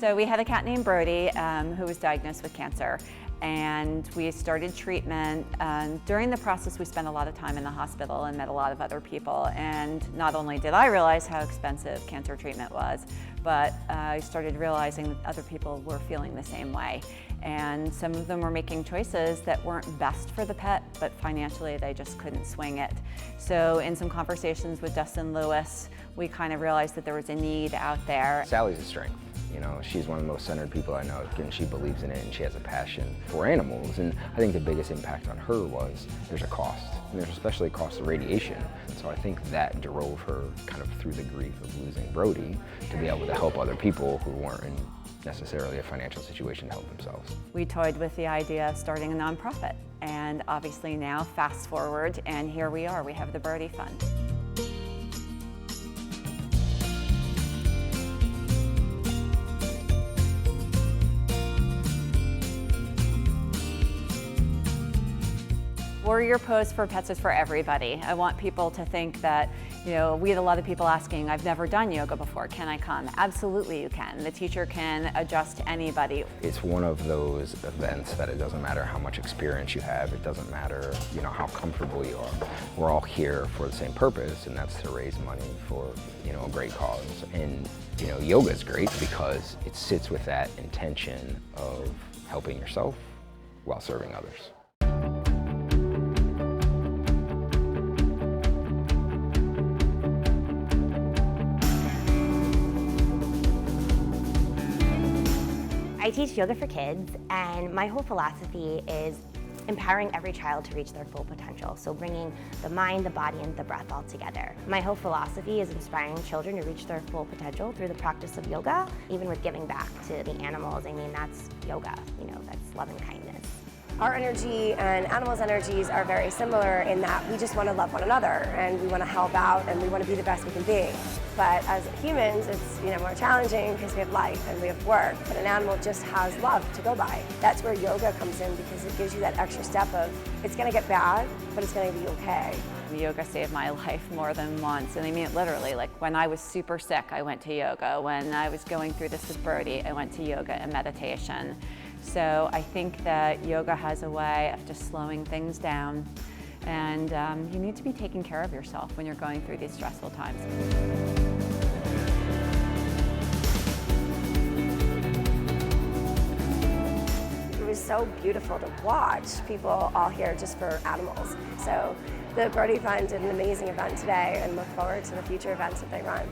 So we had a cat named Brodie who was diagnosed with cancer, and we started treatment. During the process, we spent a lot of time in the hospital and met a lot of other people. And not only did I realize how expensive cancer treatment was, but I started realizing other people were feeling the same way. And some of them were making choices that weren't best for the pet, but financially they just couldn't swing it. So in some conversations with Dustin Lewis, we kind of realized that there was a need out there. Sally's a strength. You know, she's one of the most centered people I know, and she believes in it, and she has a passion for animals. And I think the biggest impact on her was there's a cost, and there's especially a cost of radiation. So I think that drove her kind of through the grief of losing Brodie to be able to help other people who weren't in necessarily a financial situation to help themselves. We toyed with the idea of starting a nonprofit, and obviously now fast forward, and here we are. We have the Brodie Fund. Warrior Pose for Pets is for everybody. I want people to think that, you know, we had a lot of people asking, I've never done yoga before, can I come? Absolutely you can. The teacher can adjust to anybody. It's one of those events that it doesn't matter how much experience you have, it doesn't matter, you know, how comfortable you are. We're all here for the same purpose, and that's to raise money for, you know, a great cause. And, you know, yoga is great because it sits with that intention of helping yourself while serving others. I teach yoga for kids, and my whole philosophy is empowering every child to reach their full potential. So bringing the mind, the body, and the breath all together. My whole philosophy is inspiring children to reach their full potential through the practice of yoga, even with giving back to the animals. I mean, that's yoga, you know, that's love and kindness. Our energy and animals' energies are very similar in that we just want to love one another, and we want to help out, and we want to be the best we can be. But as humans, it's, you know, more challenging because we have life and we have work, but an animal just has love to go by. That's where yoga comes in, because it gives you that extra step of, it's going to get bad, but it's going to be okay. Yoga saved my life more than once, and I mean it literally. Like when I was super sick, I went to yoga. When I was going through this with Brodie, I went to yoga and meditation. So I think that yoga has a way of just slowing things down, and you need to be taking care of yourself when you're going through these stressful times. It was so beautiful to watch people all here just for animals. So the Brodie Fund did an amazing event today, and look forward to the future events that they run.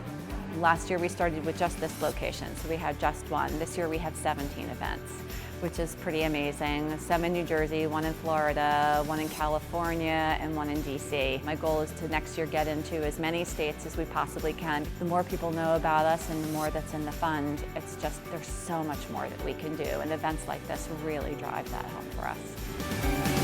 Last year we started with just this location, so we had just one. This year we have 17 events, which is pretty amazing. 7 in New Jersey, 1 in Florida, 1 in California, and 1 in DC. My goal is to next year get into as many states as we possibly can. The more people know about us and the more that's in the fund, it's just, there's so much more that we can do, and events like this really drive that home for us.